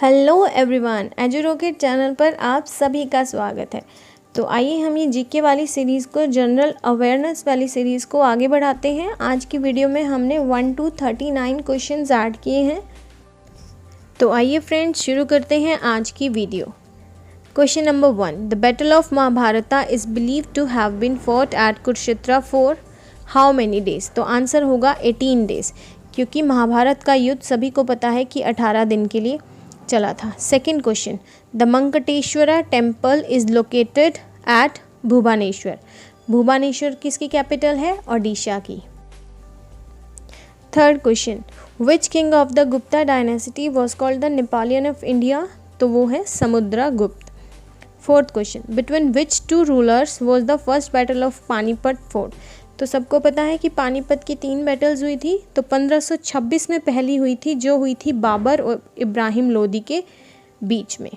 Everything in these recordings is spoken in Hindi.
Hello everyone, edu rocket channel पर आप सभी का स्वागत है। तो आइए हम ये जीके वाली सीरीज़ को, जनरल अवेयरनेस वाली सीरीज़ को आगे बढ़ाते हैं। आज की वीडियो में हमने 1 to 39 क्वेश्चंस ऐड किए हैं। तो आइए फ्रेंड्स शुरू करते हैं आज की video. Question number 1, the battle of Mahabharata is believe to have been fought at Kurukshetra for how many days. तो आंसर होगा 18 डेज, क्योंकि महाभारत का युद्ध सभी को पता है कि 18 दिन के लिए चला था। Second question, the Mukteshwara temple is located at Bhubaneswar. Bhubaneswar किसकी कैपिटल है? ओडिशा की। Third question, which king of the Gupta dynasty was called the Napoleon of India. तो वो है Samudragupta. Fourth question, between which two rulers was the first battle of Panipat fought. तो सबको पता है कि पानीपत की 3 बैटल्स हुई थी। तो 1526 में पहली हुई थी, जो हुई थी बाबर और इब्राहिम लोदी के बीच में।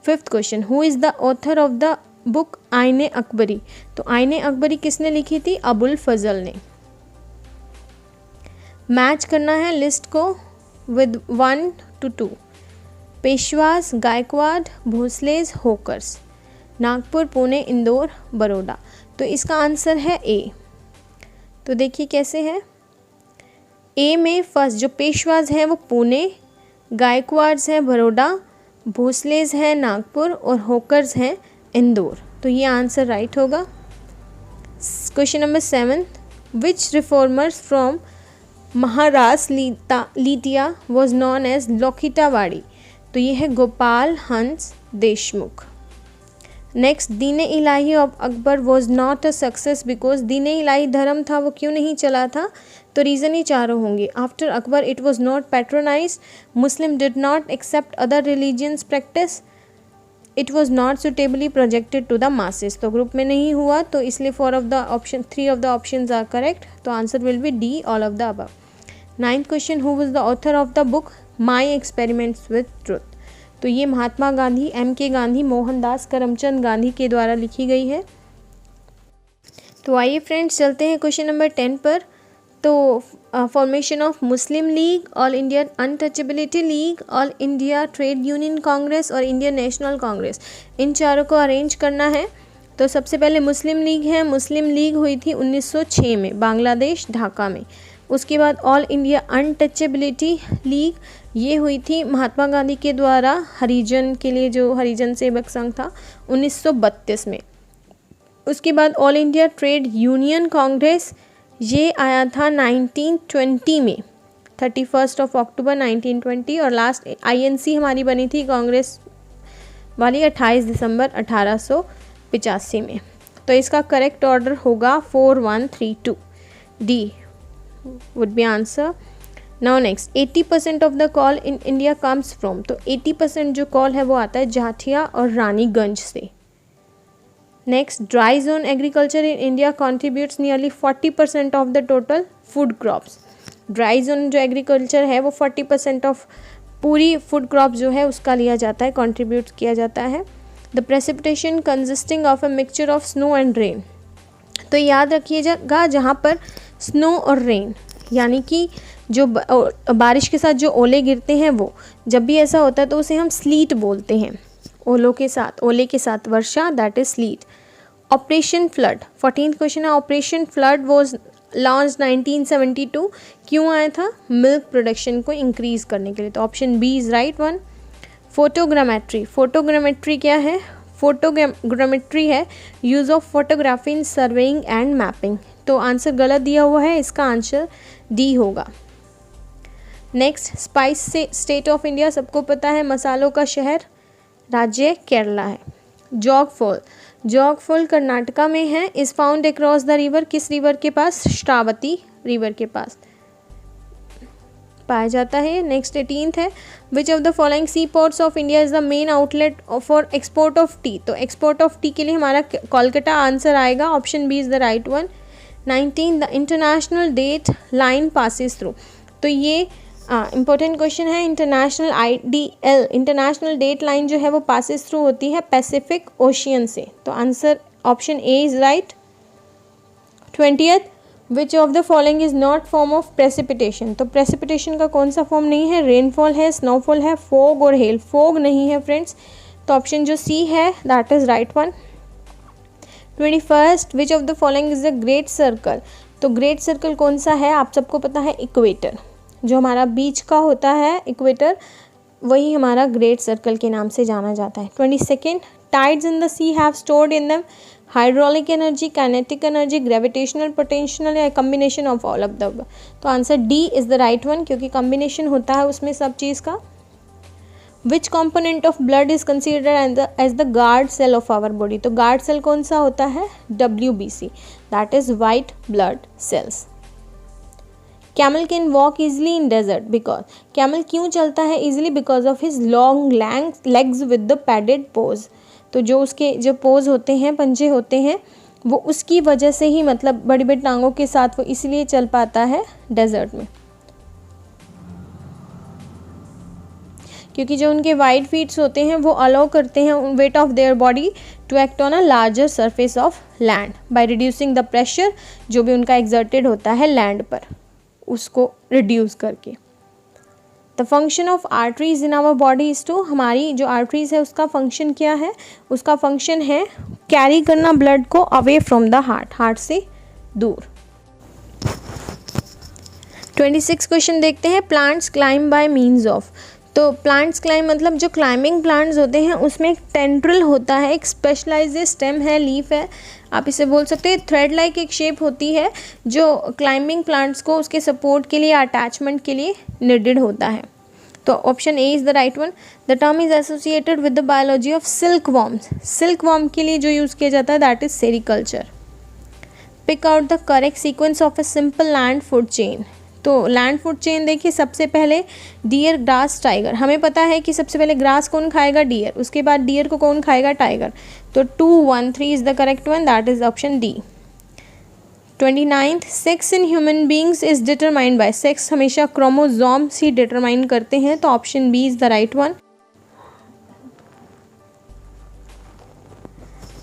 Fifth question, who is the author of the book आईने अकबरी। तो आईने अकबरी किसने लिखी थी? अबुल फजल ने। मैच करना है लिस्ट को विद 1 to 2। पेशवास, गायकवाड़, भोसलेज, होकर्स। नागपुर, पुणे, इंदौर, बड़ौदा। तो इसका आंसर है ए। तो देखिए कैसे है। ए में फर्स्ट जो पेशवाज हैं वो पुणे, गायकवाड्स हैं बड़ौदा, भोसलेज हैं नागपुर और होकर्स हैं इंदौर। तो ये आंसर राइट होगा। Question number 7, which reformers from Maharashtra लीतिया वॉज नॉन एज लोखितावाड़ी। तो ये है गोपाल हंस Deshmukh. Next, Din Ilahi of Akbar was not a success because Din Ilahi धर्म था वो क्यों नहीं चला था। तो रीज़न ही चारों होंगे। After Akbar it was not patronize, Muslim did not accept other religions practice, it was not suitably projected to the masses. तो ग्रुप में नहीं हुआ, तो इसलिए 3 of the options are correct. तो answer will be D, all of the above. 9th question, who was the author of the book my experiments with truth. तो ये महात्मा गांधी, M.K. गांधी, मोहनदास करमचंद गांधी के द्वारा लिखी गई है। तो आइए फ्रेंड्स चलते हैं क्वेश्चन नंबर 10 पर। तो formation of Muslim league, all India untouchability league, all India trade union Congress और इंडियन नेशनल कांग्रेस, इन चारों को अरेंज करना है। तो सबसे पहले मुस्लिम लीग है। मुस्लिम लीग हुई थी 1906 में बांग्लादेश ढाका में। उसके बाद ऑल इंडिया अनटचेबिलिटी लीग, ये हुई थी महात्मा गांधी के द्वारा हरिजन के लिए, जो हरिजन सेवक संघ था, 1932 में। उसके बाद all India trade union Congress, ये आया था 1920 में, 31 अक्टूबर 1920। और लास्ट INC हमारी बनी थी कांग्रेस वाली 28 दिसंबर 1885 में। तो इसका करेक्ट ऑर्डर होगा 4, 1, 3, 2, D would be answer. Now next, 80% of the call in India comes from। तो 80% जो कॉल है वो आता है जाठिया और रानीगंज से। Next, dry zone agriculture in India contributes nearly 40% of the total food crops. Dry zone जो एग्रीकल्चर है वो 40% ऑफ पूरी फूड क्रॉप जो है उसका लिया जाता है, कंट्रीब्यूट किया जाता है। The precipitation consisting of a mixture of snow and rain. तो याद रखिएगा, जहाँ पर स्नो और रेन यानी कि जो बारिश के साथ जो ओले गिरते हैं, वो जब भी ऐसा होता है तो उसे हम स्लीट बोलते हैं। ओले के साथ वर्षा, that is sleet. Operation flood, 14th question है। Operation flood was launch 1972। क्यों आया था? मिल्क प्रोडक्शन को इंक्रीज करने के लिए। तो option B is right one. Photogrammetry, photogrammetry क्या है? फोटोग्रामेट्री है use of photography in surveying and mapping. तो आंसर गलत दिया हुआ है, इसका आंसर डी होगा। नेक्स्ट, स्पाइस से स्टेट ऑफ इंडिया, सबको पता है मसालों का शहर, राज्य केरला है। जॉग फॉल, जॉग फॉल कर्नाटका में है। Is found across the river, किस रिवर के पास? श्रावती रिवर के पास पाया जाता है। नेक्स्ट 18th है, which of the following sea ports of India is the main outlet for export of tea. तो एक्सपोर्ट ऑफ टी के लिए हमारा कोलकाता आंसर आएगा, option B is the right one. 19, the international date line passes through. तो ये इंपॉर्टेंट क्वेश्चन है। International IDL international date line जो है वो पासिस थ्रू होती है पैसिफिक ओशियन से। तो answer option A is right. 20th, which of the following is not form of precipitation, तो प्रेसिपिटेशन का कौन सा फॉर्म नहीं है, रेनफॉल है, स्नोफॉल है, फोग और हेल, फोग नहीं है फ्रेंड्स, तो ऑप्शन जो सी है that is right one. 21st which of the following is a great circle, तो ग्रेट सर्कल कौन सा है, आप सबको पता है इक्वेटर, जो हमारा बीच का होता है इक्वेटर, वही हमारा ग्रेट सर्कल के नाम से जाना जाता है। 22nd tides in the sea have stored in them hydraulic energy, kinetic energy, gravitational, potential या combination of all of the, तो answer D is the right one, क्योंकि कम्बिनेशन होता है उसमें सब चीज़ का। Which component of blood is considered as the guard cell of our body, तो गार्ड सेल कौन सा होता है, WBC, that is white blood cells. Camel can walk easily in desert because, camel क्यों चलता है easily, because of his long legs with the padded pose, तो जो उसके जो पोज होते हैं, पंजे होते हैं, वो उसकी वजह से ही, मतलब बड़ी बड़ी टांगों के साथ वो इसलिए चल पाता है डेजर्ट में, क्योंकि जो उनके वाइड फीट्स होते हैं वो अलाउ करते हैं weight of their body to act on a larger surface of land by reducing the pressure, जो भी उनका एक्सर्टेड होता है लैंड पर, उसको रिड्यूस करके। The function of arteries in our body is to, हमारी जो आर्टरीज है उसका फंक्शन क्या है, उसका फंक्शन है कैरी करना ब्लड को away from the heart, heart से दूर। 26 क्वेश्चन देखते हैं, plants climb bye means of, तो प्लांट्स क्लाइम मतलब जो क्लाइंबिंग प्लांट्स होते हैं उसमें एक टेंड्रिल होता है, एक स्पेशलाइज्ड स्टेम है, लीफ है, आप इसे बोल सकते हैं, थ्रेड लाइक एक शेप होती है जो क्लाइंबिंग प्लांट्स को उसके सपोर्ट के लिए, अटैचमेंट के लिए नीडेड होता है, तो option A is the right one. The term is associated with the biology of silk worms, silk worm के लिए जो यूज़ किया जाता है that is sericulture. Pick out the correct sequence of a simple land food chain, तो लैंड फूड चेन देखिए, सबसे पहले डियर, ग्रास, टाइगर, हमें पता है कि सबसे पहले ग्रास कौन खाएगा, डियर, उसके बाद डियर को कौन खाएगा, टाइगर, तो 2 1 3 is the correct one, that is option D. 29th sex in human beings is determined by, sex हमेशा क्रोमोसोम्स ही डिटरमाइन करते हैं, तो option B is the right one.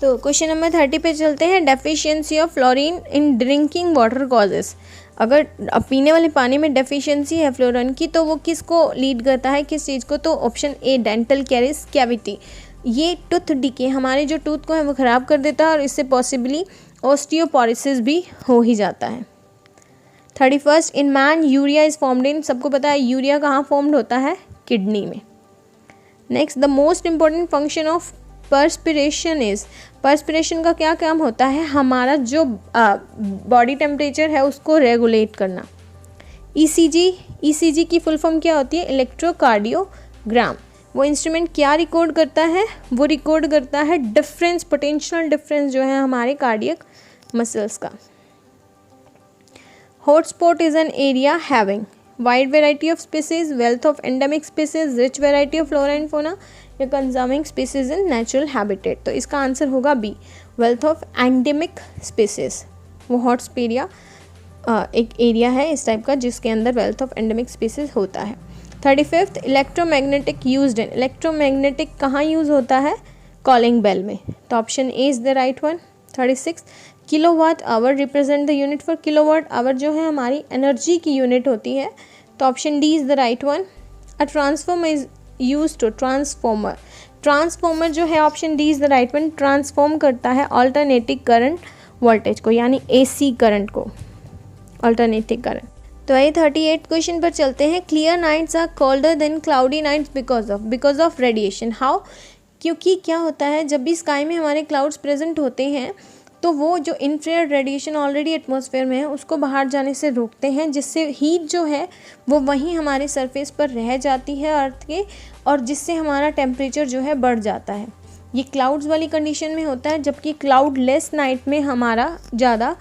तो क्वेश्चन नंबर 30 पे चलते हैं, deficiency of fluorine in drinking water causes, अगर पीने वाले पानी में डेफिशिएंसी है फ्लोरीन की तो वो किसको लीड करता है, किस चीज़ को, तो ऑप्शन ए डेंटल कैरिस कैविटी, ये टूथ डिके, हमारे जो टूथ को है वो ख़राब कर देता है और इससे पॉसिबली ऑस्टियोपोरोसिस भी हो ही जाता है। 31st in man urea is formed in, सबको पता है यूरिया कहाँ फॉर्म्ड होता है, किडनी में। Next the most important function of perspiration is, perspiration का क्या काम होता है, हमारा जो बॉडी टेम्परेचर है उसको रेगुलेट करना। ईसीजी की फुल फॉर्म क्या होती है, इलेक्ट्रोकार्डियोग्राम, वो इंस्ट्रूमेंट क्या रिकॉर्ड करता है, वो रिकॉर्ड करता है डिफरेंस, पोटेंशियल डिफरेंस जो है हमारे कार्डियक मसल्स का। Hotspot is an area having wide variety of species, wealth of endemic species, rich variety of flora and fauna, या conserving species in natural habitat, तो इसका आंसर होगा B, wealth of endemic species, वो हॉटस्पेरिया एक एरिया है इस टाइप का जिसके अंदर वेल्थ ऑफ एंडेमिक स्पीसीज होता है। 35th electromagnetic used in, electromagnetic कहाँ यूज़ होता है, कॉलिंग बेल में, तो option A is the right one. 36 kilowatt hour represent the unit for, kilowatt hour जो है हमारी एनर्जी की यूनिट होती है, तो option D is the right one. A transformer is use to, transformer, transformer जो है option D is the right one, transform करता है ऑल्टरनेटिंग करंट वोल्टेज को, यानी AC करंट को, ऑल्टरनेटिंग करंट। तो आइए 38 क्वेश्चन पर चलते हैं, clear nights are colder than cloudy nights because of radiation, how, क्योंकि क्या होता है जब भी स्काई में हमारे क्लाउड्स प्रेजेंट होते हैं तो वो जो इंफ्रारेड रेडिएशन ऑलरेडी एटमॉस्फेयर में है उसको बाहर जाने से रोकते हैं, जिससे हीट जो है वो वहीं हमारे सरफेस पर रह जाती है अर्थ के, और जिससे हमारा टेम्परेचर जो है बढ़ जाता है। ये क्लाउड्स वाली कंडीशन में होता है, जबकि क्लाउड लेस नाइट में हमारा ज़्यादा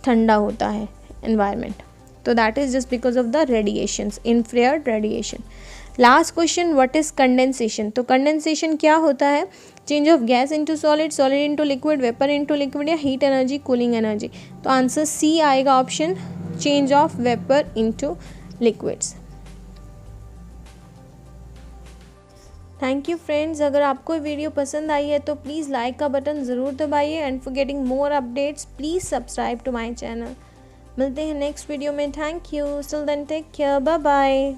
ठंडा होता है एनवायरनमेंट, तो that is just because of the radiations, infrared radiation. Last question, what is condensation, तो कंडेंसेशन क्या होता है, change of gas into solid, solid into liquid, vapour into liquid, या हीट एनर्जी, कूलिंग एनर्जी, तो आंसर सी आएगा option, change of vapour into liquids. Thank you friends, अगर आपको वीडियो पसंद आई है तो प्लीज़ लाइक का बटन ज़रूर दबाइए, and for getting more updates please subscribe to my channel. मिलते हैं नेक्स्ट वीडियो में। Thank you, till then take care, bye bye.